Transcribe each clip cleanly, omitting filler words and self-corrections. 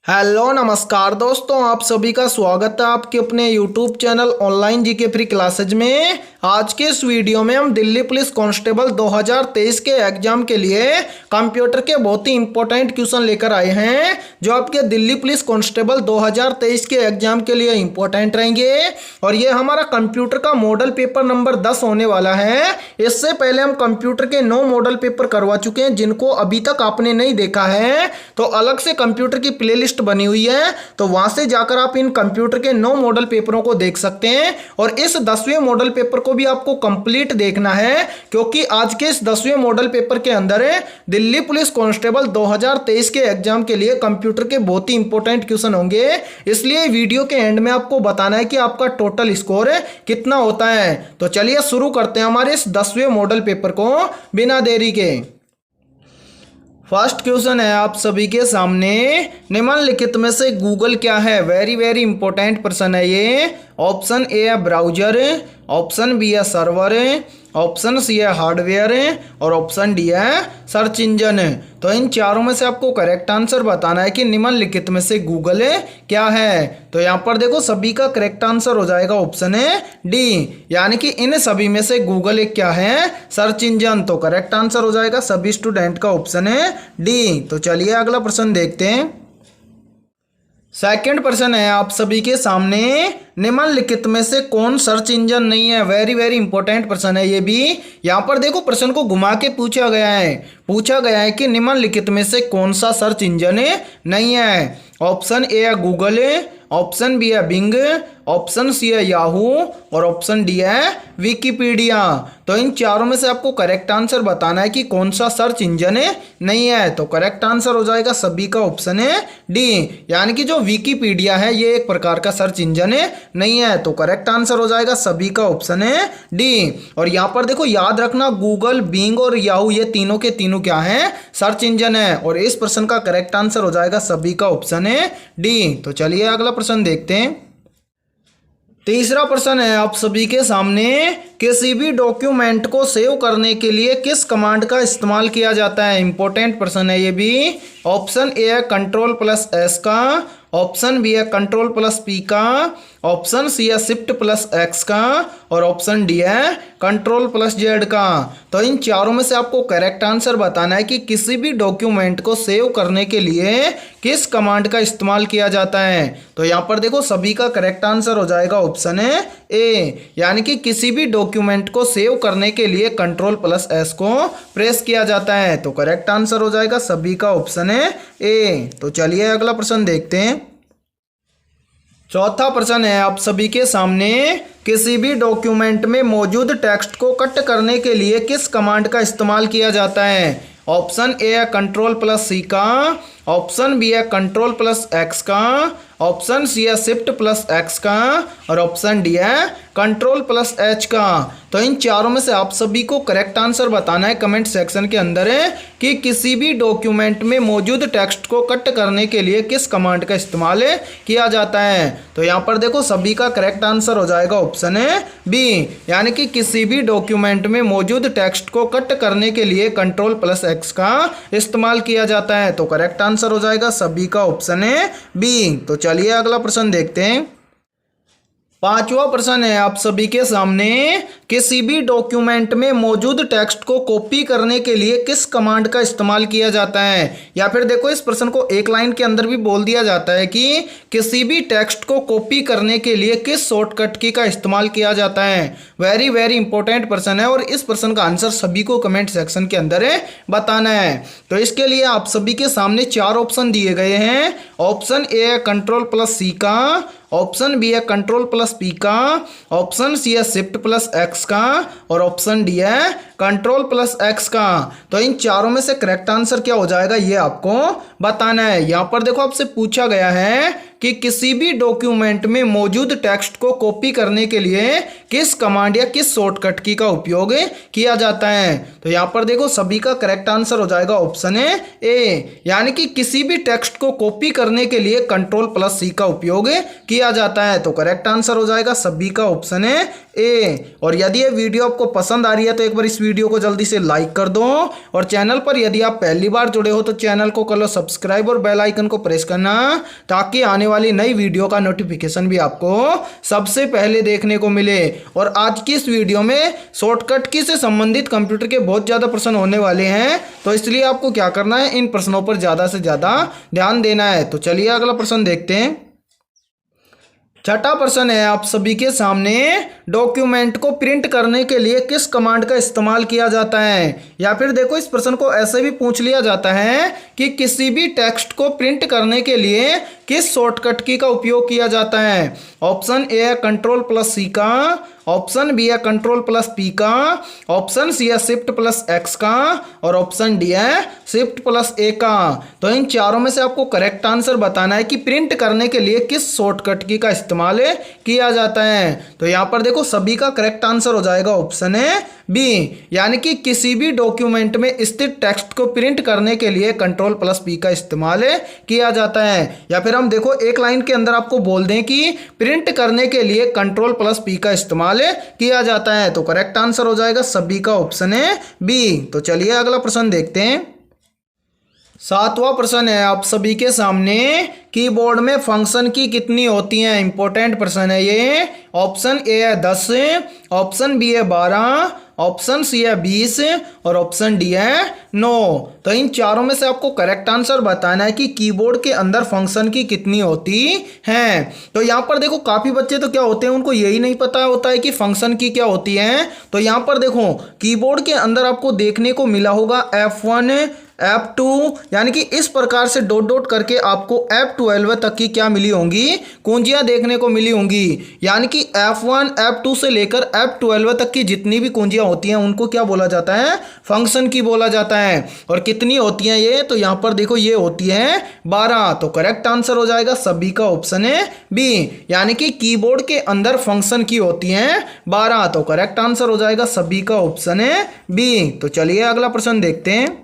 Hello नमस्कार दोस्तों, आप सभी का स्वागत है आपके अपने YouTube channel online GK free classes में। आज के इस वीडियो में हम दिल्ली पुलिस कांस्टेबल 2023 के एग्जाम के लिए कंप्यूटर के बहुत ही इंपॉर्टेंट क्वेश्चन लेकर आए हैं, जो आपके दिल्ली पुलिस कांस्टेबल 2023 के एग्जाम के लिए इंपॉर्टेंट रहेंगे। और ये हमारा कंप्यूटर का मॉडल पेपर नंबर 10 होने वाला है। इससे पहले हम कंप्यूटर के 9 मॉडल पेपर करवा चुके हैं, जिनको अभी तक आपने नहीं देखा है तो अलग से कंप्यूटर की प्लेलिस्ट बनी हुई है, तो वहां से जाकर आप इन कंप्यूटर के 9 मॉडल पेपरों को देख सकते हैं। और इस 10वें मॉडल पेपर को भी आपको कंप्लीट देखना है, क्योंकि आज के इस 10वें मॉडल पेपर के अंदर दिल्ली पुलिस कांस्टेबल 2023 के एग्जाम के लिए कंप्यूटर के बहुत ही इंपॉर्टेंट क्वेश्चन होंगे। इसलिए वीडियो के एंड में आपको बताना है कि आपका टोटल स्कोर कितना होता है। तो चलिए शुरू करते हैं हमारे इस 10वें मॉडल पेपर को बिना देरी के। फर्स्ट क्वेश्चन है आप सभी के सामने, निम्नलिखित में से गूगल क्या है? वेरी वेरी इंपॉर्टेंट प्रश्न है ये। ऑप्शन ए है ब्राउजर, ऑप्शन बी है सर्वर, ऑप्शन सी है हार्डवेयर और ऑप्शन डी है सर्च इंजन। तो इन चारों में से आपको करेक्ट आंसर बताना है कि निम्नलिखित में से गूगल क्या है। तो यहाँ पर देखो सभी का करेक्ट आंसर हो जाएगा ऑप्शन है डी, यानी कि इन सभी में से गूगल क्या है? Search engine. तो करेक्ट आंसर हो जाएगा सभी स्टूडेंट का ऑप्शन है डी। तो चलिए अगला प्रश्न देखते हैं। सेकंड प्रश्न है आप सभी के सामने, निम्नलिखित में से कौन सर्च इंजन नहीं है? वेरी वेरी इंपॉर्टेंट प्रश्न है ये भी। यहाँ पर देखो प्रश्न को घुमा के पूछा गया है कि निम्नलिखित में से कौन सा सर्च इंजन नहीं है। ऑप्शन ए है गूगल, ऑप्शन बी है बिंग, ऑप्शन सी है याहू और ऑप्शन डी है विकिपीडिया। तो इन चारों में से आपको करेक्ट आंसर बताना है कि कौन सा सर्च इंजन नहीं है। तो करेक्ट आंसर हो जाएगा सभी का ऑप्शन है डी, यानी कि जो विकिपीडिया है ये एक प्रकार का सर्च इंजन नहीं है। तो करेक्ट आंसर हो जाएगा सभी का ऑप्शन है डी। और यहाँ पर देखो याद रखना, गूगल, बिंग और याहू ये तीनों के तीनों क्या है? सर्च इंजन है। और इस प्रश्न का करेक्ट आंसर हो जाएगा सभी का ऑप्शन है डी। तो चलिए अगला प्रश्न देखते हैं। तीसरा प्रश्न है आप सभी के सामने, किसी भी डॉक्यूमेंट को सेव करने के लिए किस कमांड का इस्तेमाल किया जाता है? इंपॉर्टेंट प्रश्न है ये भी। ऑप्शन ए है Ctrl+S का, ऑप्शन बी है Ctrl+P का, ऑप्शन सी है Shift+X का और ऑप्शन डी है Ctrl+Z का। तो इन चारों में से आपको करेक्ट आंसर बताना है कि किसी भी डॉक्यूमेंट को सेव करने के लिए किस कमांड का इस्तेमाल किया जाता है। तो यहाँ पर देखो सभी का करेक्ट आंसर हो जाएगा ऑप्शन है ए, यानी कि किसी भी डॉक्यूमेंट को सेव करने के लिए Ctrl+S को प्रेस किया जाता है। तो करेक्ट आंसर हो जाएगा सभी का ऑप्शन है ए। तो चलिए अगला प्रश्न देखते हैं। चौथा प्रश्न है आप सभी के सामने, किसी भी डॉक्यूमेंट में मौजूद टेक्स्ट को कट करने के लिए किस कमांड का इस्तेमाल किया जाता है? ऑप्शन ए है Ctrl+C का, ऑप्शन बी है Ctrl+X का, ऑप्शन सी है Shift+X का और ऑप्शन डी है Ctrl+H का। तो इन चारों में से आप सभी को करेक्ट आंसर बताना है कमेंट सेक्शन के अंदर कि किसी भी डॉक्यूमेंट में मौजूद टेक्स्ट को कट करने के लिए किस कमांड का इस्तेमाल किया जाता है। तो यहाँ पर देखो सभी का करेक्ट आंसर हो जाएगा ऑप्शन है बी, यानी कि किसी भी डॉक्यूमेंट में मौजूद टेक्स्ट को कट करने के लिए Ctrl+X का इस्तेमाल किया जाता है। तो करेक्ट आंसर हो जाएगा सभी का ऑप्शन है बी। तो चलिए अगला प्रश्न देखते हैं। पांचवा प्रश्न है आप सभी के सामने, किसी भी डॉक्यूमेंट में मौजूद टेक्स्ट को कॉपी करने के लिए किस कमांड का इस्तेमाल किया जाता है? या फिर देखो इस प्रश्न को एक लाइन के अंदर भी बोल दिया जाता है कि किसी भी टेक्स्ट को कॉपी करने के लिए किस शॉर्टकट की का इस्तेमाल किया जाता है। वेरी वेरी इंपॉर्टेंट प्रश्न है और इस प्रश्न का आंसर सभी को कमेंट सेक्शन के अंदर बताना है। तो इसके लिए आप सभी के सामने 4 ऑप्शन दिए गए हैं। ऑप्शन ए है Ctrl+C का, ऑप्शन बी है Ctrl+P का, ऑप्शन सी है Shift+X का और ऑप्शन डी है Ctrl+X का। तो इन चारों में से करेक्ट आंसर क्या हो जाएगा ये आपको बताना है। यहाँ पर देखो आपसे पूछा गया है कि किसी भी डॉक्यूमेंट में मौजूद टेक्स्ट को कॉपी करने के लिए किस कमांड या किस शॉर्टकट की का उपयोग किया जाता है। तो यहाँ पर देखो सभी का करेक्ट आंसर हो जाएगा ऑप्शन है ए, यानी कि किसी भी टेक्स्ट को कॉपी करने के लिए Ctrl+C का उपयोग किया जाता है। तो करेक्ट आंसर हो जाएगा सभी का ऑप्शन है ए। और यदि ये वीडियो आपको पसंद आ रही है तो एक बार इस वीडियो को जल्दी से लाइक कर दो, और चैनल पर यदि आप पहली बार जुड़े हो तो चैनल को कर लो सब्सक्राइब और बेल आइकन को प्रेस करना, ताकि आने वाली नई वीडियो का नोटिफिकेशन भी आपको सबसे पहले देखने को मिले। और आज की इस वीडियो में शॉर्टकट की से संबंधित कंप्यूटर के बहुत ज़्यादा प्रश्न होने वाले हैं, तो इसलिए आपको क्या करना है, इन प्रश्नों पर ज़्यादा से ज़्यादा ध्यान देना है। तो चलिए अगला प्रश्न देखते हैं। छठा प्रश्न है आप सभी के सामने, डॉक्यूमेंट को प्रिंट करने के लिए किस कमांड का इस्तेमाल किया जाता है। या फिर देखो इस प्रश्न को ऐसे भी पूछ लिया जाता है कि किसी भी टेक्स्ट को प्रिंट करने के लिए किस शॉर्टकट की का उपयोग किया जाता है। ऑप्शन ए है Ctrl+C का, ऑप्शन बी है Ctrl+P का, ऑप्शन सी है Shift+X का, और ऑप्शन डी है Shift+A का। तो इन चारों में से आपको करेक्ट आंसर बताना है कि प्रिंट करने के लिए किस शॉर्टकट की का इस्तेमाल किया जाता है। तो यहाँ पर देखो सभी का करेक्ट आंसर हो जाएगा ऑप्शन है बी, यानी कि किसी भी डॉक्यूमेंट में स्थित टेक्स्ट को प्रिंट करने के लिए Ctrl+P का इस्तेमाल किया जाता है। या फिर हम देखो एक लाइन के अंदर आपको बोल दें कि प्रिंट करने के लिए Ctrl+P का इस्तेमाल किया जाता है। तो करेक्ट आंसर हो जाएगा सभी का ऑप्शन है बी। तो चलिए अगला प्रश्न देखते हैं। सातवां प्रश्न है आप सभी के सामने, कीबोर्ड में फंक्शन की कितनी होती हैं। इंपॉर्टेंट प्रश्न है ये। ऑप्शन ए है 10, ऑप्शन बी है 12, ऑप्शन सी है 20, और ऑप्शन डी है 9। तो इन चारों में से आपको करेक्ट आंसर बताना है कि कीबोर्ड के अंदर फंक्शन की कितनी होती हैं। तो यहाँ पर देखो काफ़ी बच्चे तो क्या होते हैं, उनको यही नहीं पता होता है कि फंक्शन की क्या होती है। तो यहाँ पर देखो कीबोर्ड के अंदर आपको देखने को मिला होगा F1, F2, यानी कि इस प्रकार से डॉट डॉट करके आपको F12 तक की क्या मिली होंगी, कुंजियां देखने को मिली होंगी। यानी कि F1, F2 से लेकर F12 तक की जितनी भी कुंजियां होती हैं उनको क्या बोला जाता है, फंक्शन की बोला जाता है। और कितनी होती हैं ये, तो यहाँ पर देखो ये होती है 12। तो करेक्ट आंसर हो जाएगा सभी का ऑप्शन है बी, यानी कि कीबोर्ड के अंदर फंक्शन की होती हैं 12। तो करेक्ट आंसर हो जाएगा सभी का ऑप्शन है बी। तो चलिए अगला प्रश्न देखते हैं।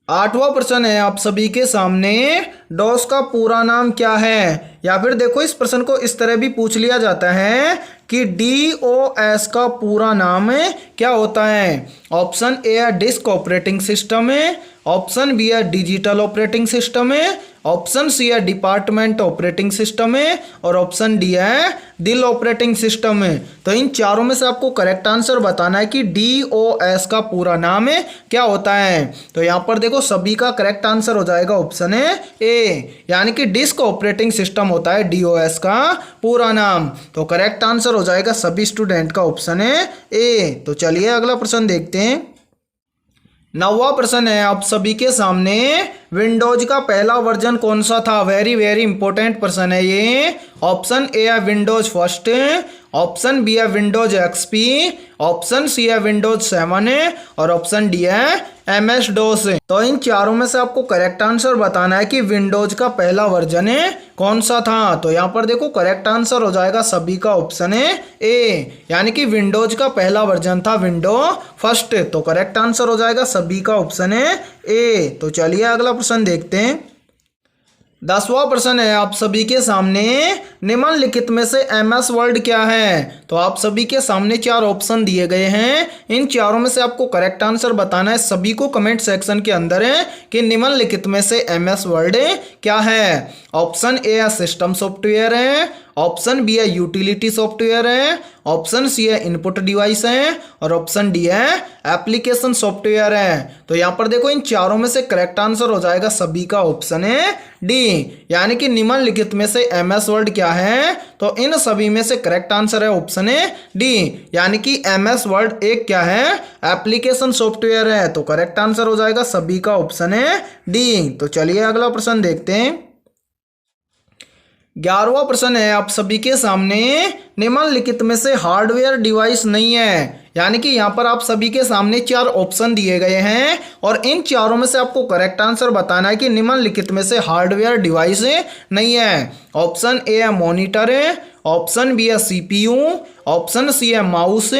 आठवां प्रश्न है आप सभी के सामने, डॉस का पूरा नाम क्या है। या फिर देखो इस प्रश्न को इस तरह भी पूछ लिया जाता है कि DOS का पूरा नाम क्या होता है। ऑप्शन ए है डिस्क ऑपरेटिंग सिस्टम है, ऑप्शन बी है डिजिटल ऑपरेटिंग सिस्टम है, ऑप्शन सी है डिपार्टमेंट ऑपरेटिंग सिस्टम है, और ऑप्शन डी है दिल ऑपरेटिंग सिस्टम है। तो इन चारों में से आपको करेक्ट आंसर बताना है कि DOS का पूरा नाम क्या होता है। तो यहाँ पर देखो सभी का करेक्ट आंसर हो जाएगा ऑप्शन है ए, यानी कि डिस्क ऑपरेटिंग सिस्टम होता है DOS का पूरा नाम। तो करेक्ट आंसर हो जाएगा सभी स्टूडेंट का ऑप्शन है ए। तो चलिए अगला प्रश्न देखते हैं। नौवां प्रश्न है आप सभी के सामने, विंडोज का पहला वर्जन कौन सा था। वेरी वेरी इंपॉर्टेंट प्रश्न है ये। ऑप्शन ए है विंडोज फर्स्ट, ऑप्शन बी है विंडोज XP, ऑप्शन सी है विंडोज 7, और ऑप्शन डी है MS DOS। तो इन चारों में से आपको करेक्ट आंसर बताना है कि विंडोज का पहला वर्जन कौन सा था। तो यहाँ पर देखो करेक्ट आंसर हो जाएगा सभी का ऑप्शन है ए, यानी कि विंडोज का पहला वर्जन था विंडो फर्स्ट। तो करेक्ट आंसर हो जाएगा सभी का ऑप्शन है ए। तो चलिए अगला प्रश्न देखते हैं। 10वां प्रश्न है आप सभी के सामने, निम्नलिखित में से MS वर्ड क्या है। तो आप सभी के सामने 4 ऑप्शन दिए गए हैं, इन चारों में से आपको करेक्ट आंसर बताना है। सभी को कमेंट सेक्शन के अंदर है कि निम्नलिखित में से MS वर्ड क्या है। ऑप्शन ए है सिस्टम सॉफ्टवेयर है, ऑप्शन बी है यूटिलिटी सॉफ्टवेयर है, ऑप्शन सी है इनपुट डिवाइस है, और ऑप्शन डी है एप्लीकेशन सॉफ्टवेयर है। तो यहाँ पर देखो इन चारों में से करेक्ट आंसर हो जाएगा सभी का ऑप्शन है डी, यानी कि निम्नलिखित में से MS वर्ड क्या है। तो इन सभी में से करेक्ट आंसर है ऑप्शन है डी, यानी कि MS वर्ड एक क्या है, एप्लीकेशन सॉफ्टवेयर है। तो करेक्ट आंसर हो जाएगा सभी का ऑप्शन है डी। तो चलिए अगला प्रश्न देखते हैं। 11वां प्रश्न है आप सभी के सामने, निम्नलिखित में से हार्डवेयर डिवाइस नहीं है। यानी कि यहाँ पर आप सभी के सामने 4 ऑप्शन दिए गए हैं और इन चारों में से आपको करेक्ट आंसर बताना है कि निम्नलिखित में से हार्डवेयर डिवाइस नहीं है। ऑप्शन ए है मॉनिटर, ऑप्शन बी है सीपीयू, ऑप्शन सी है माउस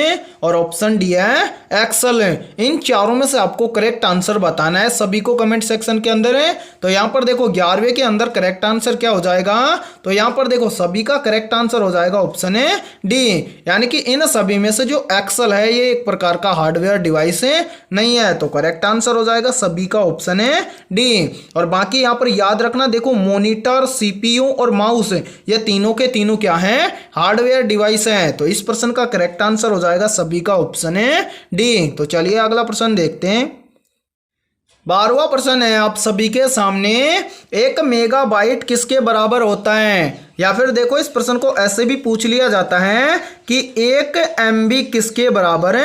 और ऑप्शन डी है एक्सेल। इन चारों में से आपको करेक्ट आंसर बताना है, सभी को कमेंट सेक्शन के अंदर है। तो यहाँ पर देखो 11वें के अंदर करेक्ट आंसर क्या हो जाएगा, तो यहाँ पर देखो सभी का करेक्ट आंसर हो जाएगा ऑप्शन है डी, यानी कि इन सभी में से जो एक्सेल है ये एक प्रकार का हार्डवेयर डिवाइस नहीं है, तो करेक्ट आंसर हो जाएगा सभी का ऑप्शन है डी। और बाकी यहाँ पर याद रखना, देखो मॉनिटर, सीपीयू और माउस ये तीनों के तीनों क्या है, हार्डवेयर डिवाइस है। तो इस प्रश्न का करेक्ट आंसर हो जाएगा सभी का ऑप्शन है डी। तो चलिए अगला प्रश्न देखते हैं। 12वां प्रश्न है आप सभी के सामने, 1 मेगाबाइट किसके बराबर होता है? या फिर देखो इस प्रश्न को ऐसे भी पूछ लिया जाता है कि 1 MB किसके बराबर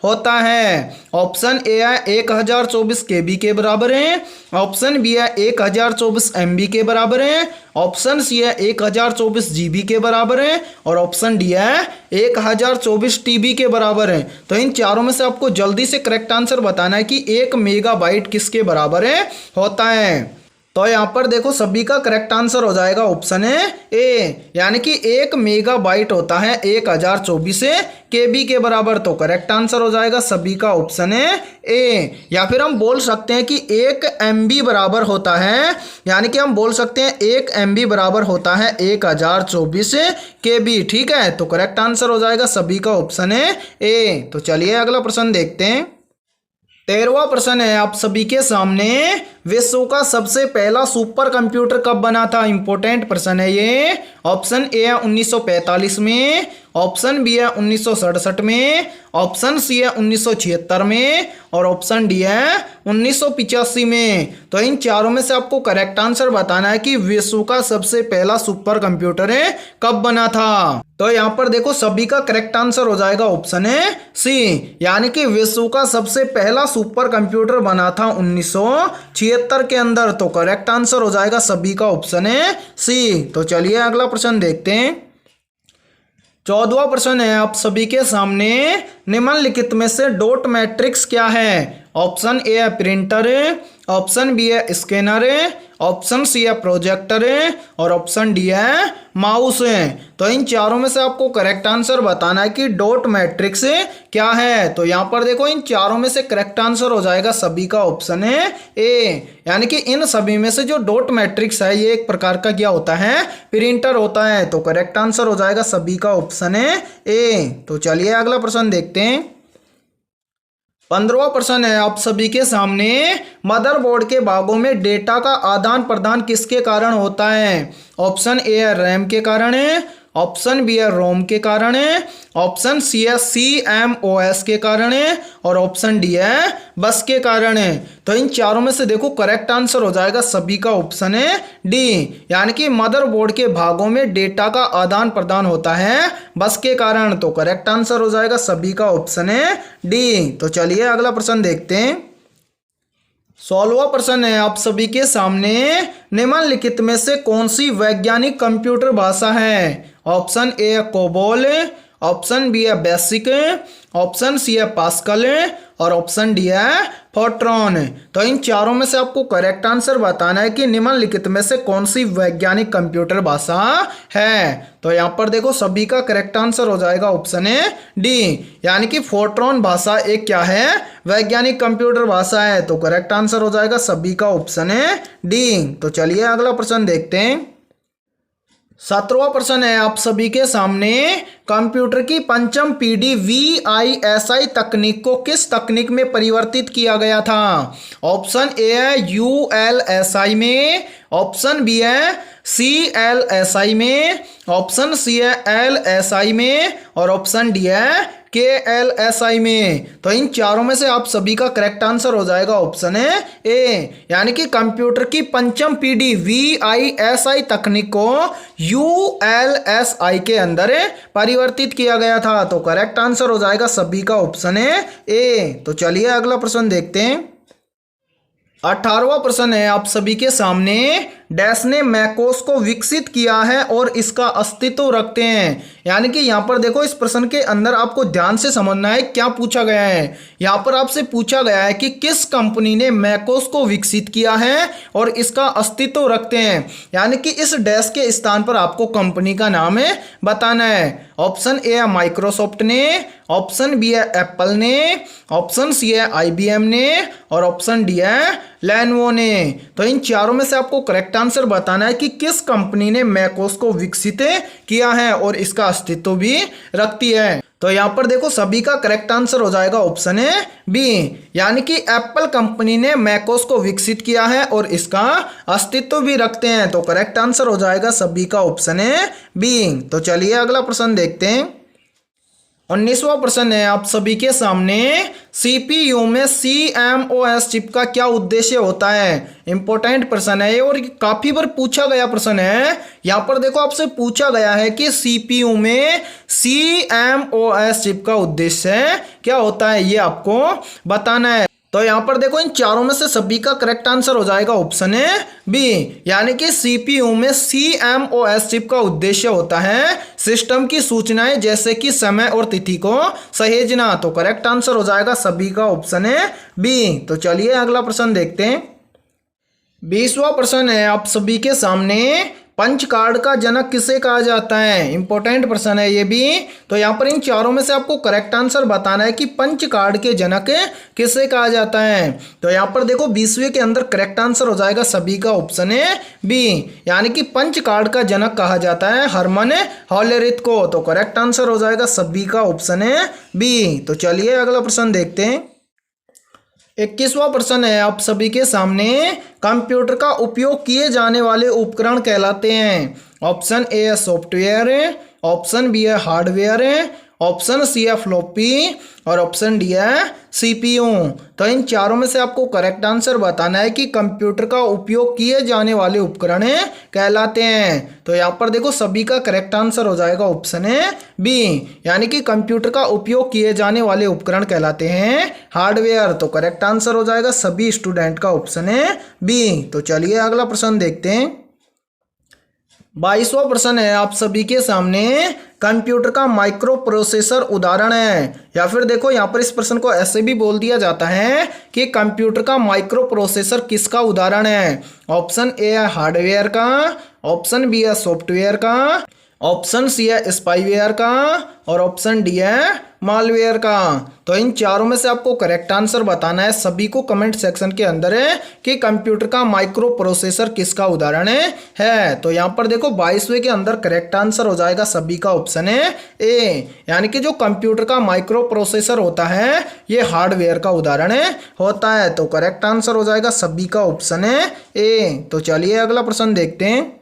होता है? ऑप्शन ए है 1024 KB के बराबर है, ऑप्शन बी है 1024 MB के बराबर है, ऑप्शन सी है 1024 GB के बराबर है और ऑप्शन डी है 1024 TB के बराबर है। तो इन चारों में से आपको जल्दी से करेक्ट आंसर बताना है कि 1 मेगाबाइट किसके बराबर होता है। तो यहाँ पर देखो सभी का करेक्ट आंसर हो जाएगा ऑप्शन है ए, यानी कि 1 मेगाबाइट होता है 1024 KB के बराबर। तो करेक्ट आंसर हो जाएगा सभी का ऑप्शन है ए। या फिर हम बोल सकते हैं कि 1 MB बराबर होता है, यानी कि हम बोल सकते हैं 1 MB बराबर होता है 1024 KB। ठीक है, तो करेक्ट आंसर हो जाएगा सभी का ऑप्शन है ए। तो चलिए अगला प्रश्न देखते हैं। 13वां प्रश्न है आप सभी के सामने, विश्व का सबसे पहला सुपर कंप्यूटर कब बना था? इंपॉर्टेंट प्रश्न है ये। ऑप्शन ए है 1945 में, ऑप्शन बी है 1967 में, ऑप्शन सी है 1976 में और ऑप्शन डी है 1985 में। तो इन चारों में से आपको करेक्ट आंसर बताना है कि विश्व का सबसे पहला सुपर कंप्यूटर कब बना था। तो यहाँ पर देखो सभी का करेक्ट आंसर हो जाएगा ऑप्शन है सी, यानी कि विश्व का सबसे पहला सुपर कंप्यूटर बना था 1976 के अंदर। तो करेक्ट आंसर हो जाएगा सभी का ऑप्शन है सी। तो चलिए अगला प्रश्न देखते हैं। 14वां प्रश्न है आप सभी के सामने, निम्नलिखित में से डॉट मैट्रिक्स क्या है? ऑप्शन ए है प्रिंटर, ऑप्शन बी है स्कैनर, ऑप्शन सी है प्रोजेक्टर और ऑप्शन डी है माउस। तो इन चारों में से आपको करेक्ट आंसर बताना है कि डॉट मैट्रिक्स क्या है। तो यहाँ पर देखो इन चारों में से करेक्ट आंसर हो जाएगा सभी का ऑप्शन है ए, यानी कि इन सभी में से जो डॉट मैट्रिक्स है ये एक प्रकार का क्या होता है, प्रिंटर होता है। तो करेक्ट आंसर हो जाएगा सभी का ऑप्शन है ए। तो चलिए अगला प्रश्न देखते हैं। 15वां प्रश्न है आप सभी के सामने, मदरबोर्ड के भागों में डेटा का आदान प्रदान किसके कारण होता है? ऑप्शन ए है रैम के कारण है, ऑप्शन बी है रोम के कारण है, ऑप्शन सी है CMOS के कारण है और ऑप्शन डी है बस के कारण है। तो इन चारों में से देखो करेक्ट आंसर हो जाएगा सभी का ऑप्शन है डी, यानी कि मदरबोर्ड के भागों में डेटा का आदान प्रदान होता है बस के कारण। तो करेक्ट आंसर हो जाएगा सभी का ऑप्शन है डी। तो चलिए अगला प्रश्न देखते हैं। 16वां प्रश्न है आप सभी के सामने, निम्नलिखित में से कौन सी वैज्ञानिक कंप्यूटर भाषा है? ऑप्शन ए है कोबोल, ऑप्शन बी है बेसिक, ऑप्शन सी है पास्कल और ऑप्शन डी है फोर्ट्रॉन। तो इन चारों में से आपको करेक्ट आंसर बताना है कि निम्नलिखित में से कौन सी वैज्ञानिक कंप्यूटर भाषा है। तो यहाँ पर देखो सभी का करेक्ट आंसर हो जाएगा ऑप्शन है डी, यानी कि फोर्ट्रॉन भाषा एक क्या है, वैज्ञानिक कंप्यूटर भाषा है। तो करेक्ट आंसर हो जाएगा सभी का ऑप्शन है डी। तो चलिए अगला प्रश्न देखते हैं। 17वां प्रश्न है आप सभी के सामने, कंप्यूटर की पंचम पीढ़ी VISI तकनीक को किस तकनीक में परिवर्तित किया गया था? ऑप्शन ए है ULSI में, ऑप्शन बी है CLSI में, ऑप्शन सी है LSI में और ऑप्शन डी है KLSI में। तो इन चारों में से आप सभी का करेक्ट आंसर हो जाएगा ऑप्शन है ए, यानी कि कंप्यूटर की पंचम पीढ़ी VISI तकनीक को ULSI के अंदर परिवर्तित किया गया था। तो करेक्ट आंसर हो जाएगा सभी का ऑप्शन है ए। तो चलिए अगला प्रश्न देखते हैं। 18वां प्रश्न है आप सभी के सामने, डैश ने मैकोस को विकसित किया है और इसका अस्तित्व रखते हैं। यानी कि यहाँ पर देखो, इस प्रश्न के अंदर आपको ध्यान से समझना है क्या पूछा गया है। यहाँ पर आपसे पूछा गया है कि किस कंपनी ने मैकोस को विकसित किया है और इसका अस्तित्व रखते हैं। यानी कि इस डैश के स्थान पर आपको कंपनी का नाम है बताना है। ऑप्शन ए है माइक्रोसॉफ्ट ने, ऑप्शन बी है एप्पल ने, ऑप्शन सी है IBM ने और ऑप्शन डी है लेनोवो ने। तो इन चारों में से आपको करेक्ट आंसर बताना है कि किस कंपनी ने मैकोस को विकसित किया है और इसका अस्तित्व भी रखती है। तो यहाँ पर देखो, सभी का करेक्ट आंसर हो जाएगा ऑप्शन है बी, यानी कि एप्पल कंपनी ने मैकोस को विकसित किया है और इसका अस्तित्व भी रखते हैं। तो करेक्ट आंसर हो जाएगा सभी का ऑप्शन है बी। तो चलिए अगला प्रश्न देखते हैं। 19वां प्रश्न है आप सभी के सामने, CPU में CMOS चिप का क्या उद्देश्य होता है। इंपॉर्टेंट प्रश्न है और काफी बार पूछा गया प्रश्न है। यहाँ पर देखो, आपसे पूछा गया है कि CPU में CMOS चिप का उद्देश्य क्या होता है, ये आपको बताना है। तो यहाँ पर देखो, इन चारों में से सभी का करेक्ट आंसर हो जाएगा ऑप्शन है बी, यानी कि CPU में CMOS चिप का उद्देश्य होता है सिस्टम की सूचनाएं जैसे कि समय और तिथि को सहेजना। तो करेक्ट आंसर हो जाएगा सभी का ऑप्शन है बी। तो चलिए अगला प्रश्न देखते हैं। 20वां प्रश्न है आप सभी के सामने, पंच कार्ड का जनक किसे कहा जाता है। इंपॉर्टेंट प्रश्न है ये भी। तो यहाँ पर इन चारों में से आपको करेक्ट आंसर बताना है कि पंच कार्ड के जनक किसे कहा जाता है। तो यहाँ पर देखो, 20वें के अंदर करेक्ट आंसर हो जाएगा सभी का ऑप्शन है बी, यानी कि पंच कार्ड का जनक कहा जाता है हरमन हॉलेरिथ को। तो करेक्ट आंसर हो जाएगा सभी का ऑप्शन है बी। तो चलिए अगला प्रश्न देखते हैं। 21वां प्रश्न है आप सभी के सामने, कंप्यूटर का उपयोग किए जाने वाले उपकरण कहलाते हैं। ऑप्शन ए है सॉफ्टवेयर, ऑप्शन बी है हार्डवेयर, ऑप्शन सी है फ्लॉपी और ऑप्शन डी है CPU। तो इन चारों में से आपको करेक्ट आंसर बताना है कि कंप्यूटर का उपयोग किए जाने वाले उपकरण कहलाते हैं। तो यहाँ पर देखो, सभी का करेक्ट आंसर हो जाएगा ऑप्शन है बी, यानी कि कंप्यूटर का उपयोग किए जाने वाले उपकरण कहलाते हैं हार्डवेयर। तो करेक्ट आंसर हो जाएगा सभी स्टूडेंट का ऑप्शन है बी। तो चलिए अगला प्रश्न देखते हैं। 22वां प्रश्न है आप सभी के सामने, कंप्यूटर का माइक्रो प्रोसेसर उदाहरण है। या फिर देखो, यहाँ पर इस प्रश्न को ऐसे भी बोल दिया जाता है कि कंप्यूटर का माइक्रो प्रोसेसर किसका उदाहरण है। ऑप्शन ए है हार्डवेयर का, ऑप्शन बी है सॉफ्टवेयर का, ऑप्शन सी है स्पाईवेयर का और ऑप्शन डी है मालवेयर का। तो इन चारों में से आपको करेक्ट आंसर बताना है सभी को कमेंट सेक्शन के अंदर है कि कंप्यूटर का माइक्रो प्रोसेसर किसका उदाहरण है। तो यहाँ पर देखो, 22वें के अंदर करेक्ट आंसर हो जाएगा सभी का ऑप्शन है ए, यानी कि जो कंप्यूटर का माइक्रो प्रोसेसर होता है ये हार्डवेयर का उदाहरण होता है। तो करेक्ट आंसर हो जाएगा सभी का ऑप्शन है ए। तो चलिए अगला प्रश्न देखते हैं।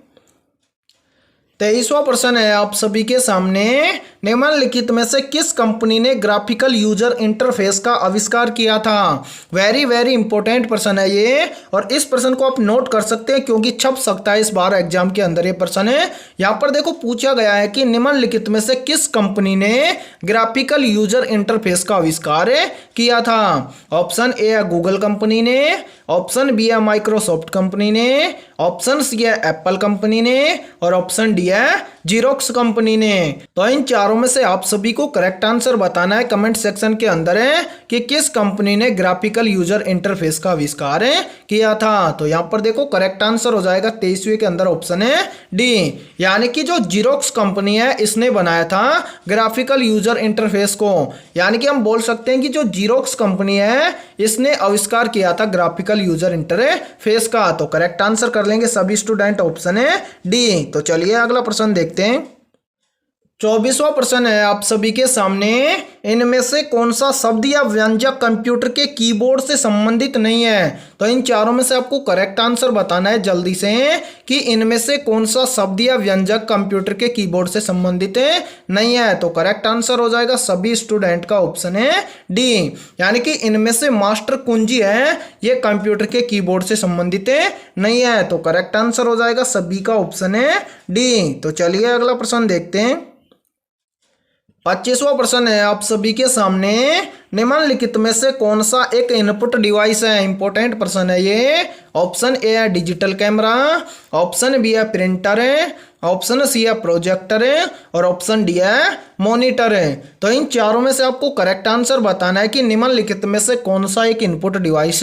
23वां प्रश्न है आप सभी के सामने, निम्नलिखित में से किस कंपनी ने ग्राफिकल यूजर इंटरफेस का आविष्कार किया था। वेरी वेरी इंपॉर्टेंट प्रश्न है ये, और इस प्रश्न को आप नोट कर सकते हैं क्योंकि छप सकता है इस बार एग्जाम के अंदर ये प्रश्न है। यहाँ पर देखो, पूछा गया है कि निम्नलिखित में से किस कंपनी ने ग्राफिकल यूजर इंटरफेस का आविष्कार किया था। ऑप्शन ए है गूगल कंपनी ने, ऑप्शन बी है माइक्रोसॉफ्ट कंपनी ने, ऑप्शन सी है एप्पल कंपनी ने और ऑप्शन डी है जीरोक्स कंपनी ने। तो इन चारों में से आप सभी को करेक्ट आंसर बताना है कमेंट सेक्शन के अंदर है कि किस कंपनी ने ग्राफिकल यूजर इंटरफेस का आविष्कार किया था। तो यहाँ पर देखो, करेक्ट आंसर हो जाएगा 23वें के अंदर ऑप्शन है डी, यानी कि जो जीरोक्स कंपनी है इसने बनाया था ग्राफिकल यूजर इंटरफेस को। यानी कि हम बोल सकते हैं कि जो जीरोक्स कंपनी है इसने आविष्कार किया था ग्राफिकल यूजर इंटरफेस का। तो करेक्ट आंसर कर लेंगे सभी स्टूडेंट ऑप्शन है डी। तो चलिए अगला प्रश्न देखते हैं। 24वां प्रश्न है आप सभी के सामने, इनमें से कौन सा शब्द या व्यंजक कंप्यूटर के कीबोर्ड से संबंधित नहीं है। तो इन चारों में से आपको करेक्ट आंसर बताना है जल्दी से कि इनमें से कौन सा शब्द या व्यंजक कंप्यूटर के कीबोर्ड से संबंधित नहीं है। तो करेक्ट आंसर हो जाएगा सभी स्टूडेंट का ऑप्शन है डी, यानी कि इनमें से मास्टर कुंजी है ये कंप्यूटर के कीबोर्ड से संबंधित नहीं है। तो करेक्ट आंसर हो जाएगा सभी का ऑप्शन है डी। तो चलिए अगला प्रश्न देखते हैं। 25वां प्रश्न है आप सभी के सामने, निम्नलिखित में से कौन सा एक इनपुट डिवाइस है? इंपॉर्टेंट प्रश्न है ये। ऑप्शन ए है डिजिटल कैमरा, ऑप्शन बी है प्रिंटर है, ऑप्शन सी है प्रोजेक्टर है और ऑप्शन डी है मॉनिटर है। तो इन चारों में से आपको करेक्ट आंसर बताना है कि निम्नलिखित में से कौन सा एक इनपुट डिवाइस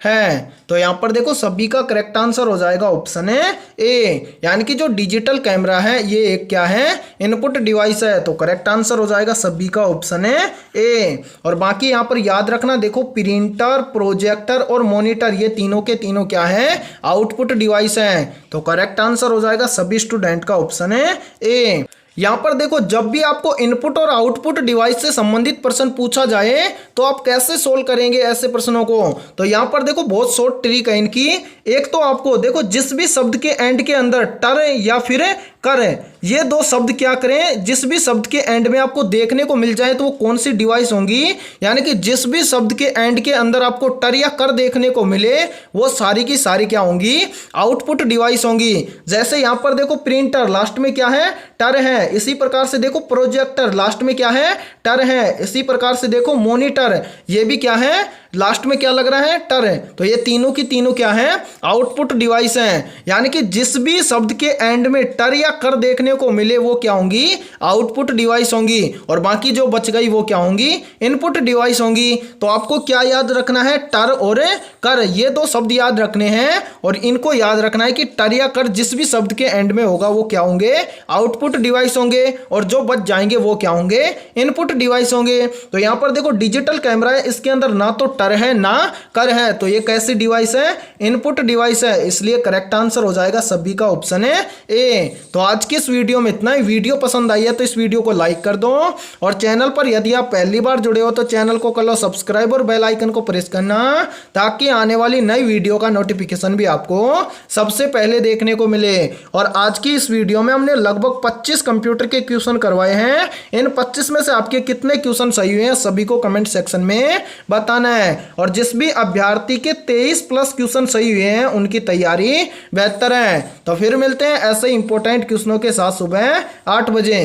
है। तो यहाँ पर देखो सभी का करेक्ट आंसर हो जाएगा ऑप्शन है ए, यानी कि जो डिजिटल कैमरा है ये एक क्या है? इनपुट डिवाइस है। तो करेक्ट आंसर हो जाएगा सभी का ऑप्शन है ए। और बाकी यहाँ पर याद रखना, देखो प्रिंटर, प्रोजेक्टर और मॉनिटर ये तीनों के तीनों क्या है? आउटपुट डिवाइस है। तो करेक्ट आंसर हो जाएगा सभी स्टूडेंट का ऑप्शन है ए। यहाँ पर देखो जब भी आपको इनपुट और आउटपुट डिवाइस से संबंधित प्रश्न पूछा जाए तो आप कैसे सोल्व करेंगे ऐसे प्रश्नों को? तो यहाँ पर देखो बहुत शॉर्ट ट्रिक है इनकी। एक तो आपको देखो जिस भी शब्द के एंड के अंदर टर या फिर कर ये दो शब्द क्या करें, जिस भी शब्द के एंड में आपको देखने को मिल जाए तो वो कौन सी डिवाइस होंगी, यानी कि जिस भी शब्द के एंड के अंदर आपको टर या कर देखने को मिले वो सारी की सारी क्या होंगी? आउटपुट डिवाइस होंगी। जैसे यहाँ पर देखो प्रिंटर लास्ट में क्या है? टर है। इसी प्रकार से देखो प्रोजेक्टर लास्ट में क्या है? टर है। इसी प्रकार से देखो मॉनिटर ये भी क्या है? लास्ट में क्या लग रहा है? टर है। तो ये तीनों की तीनों क्या है? आउटपुट डिवाइस हैं। यानी कि जिस भी शब्द के एंड में टर या कर देखने को मिले वो क्या होंगी? आउटपुट डिवाइस होंगी। और बाकी जो बच गई वो क्या होंगी? इनपुट डिवाइस होंगी। तो आपको क्या याद रखना है? टर और कर, ये दो शब्द याद रखने हैं और इनको याद रखना है कि टर या कर जिस भी शब्द के एंड में होगा वो क्या होंगे? आउटपुट डिवाइस होंगे। और जो बच जाएंगे वो क्या होंगे? इनपुट डिवाइस होंगे। तो यहां पर देखो डिजिटल कैमरा है, इसके अंदर ना तो टर है ना कर है, तो ये कैसी डिवाइस है? इनपुट डिवाइस है। इसलिए करेक्ट आंसर हो जाएगा सभी का ऑप्शन है ए। तो आज की इस वीडियो में इतना ही। वीडियो पसंद आई है तो इस वीडियो को लाइक कर दो और चैनल पर यदि आप पहली बार जुड़े हो तो चैनल को कर लो सब्सक्राइब और बेल आइकन को प्रेस करना ताकि आने वाली नई वीडियो का नोटिफिकेशन भी आपको सबसे पहले देखने को मिले। और आज की इस वीडियो में हमने लगभग 25 कंप्यूटर के क्वेश्चन करवाए हैं। इन 25 में से आपके कितने क्वेश्चन सही हुए हैं सभी को कमेंट सेक्शन में बताना है। और जिस भी अभ्यर्थी के 23 प्लस क्वेश्चन सही हुए हैं उनकी तैयारी बेहतर है। तो फिर मिलते हैं ऐसे इंपॉर्टेंट क्वेश्चनों के साथ सुबह 8 बजे।